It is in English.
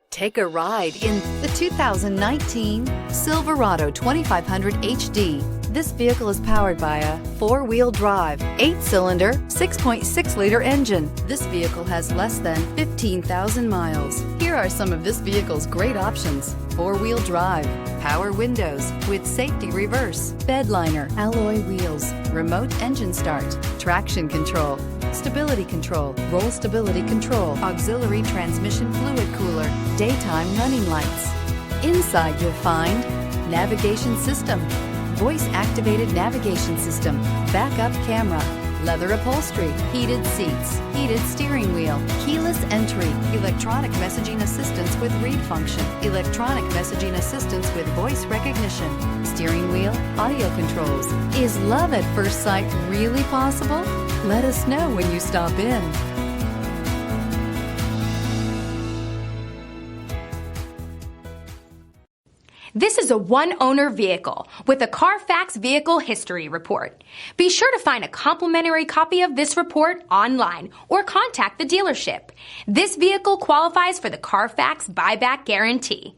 Take a ride in the 2019 Silverado 2500 HD. This vehicle is powered by a 4-wheel drive, 8-cylinder, 6.6-liter engine. This vehicle has less than 15,000 miles. Here are some of this vehicle's great options: 4-wheel drive, power windows with safety reverse, bed liner, alloy wheels, remote engine start, traction control, stability control, roll stability control, auxiliary transmission fluid cooler, daytime running lights. Inside you'll find navigation system, voice-activated navigation system, backup camera, leather upholstery, heated seats, heated steering wheel, keyless entry, electronic messaging assistance with read function, electronic messaging assistance with voice recognition, steering wheel audio controls. Is love at first sight really possible? Let us know when you stop in. This is a one-owner vehicle with a CARFAX Vehicle History Report. Be sure to find a complimentary copy of this report online or contact the dealership. This vehicle qualifies for the CARFAX Buyback Guarantee.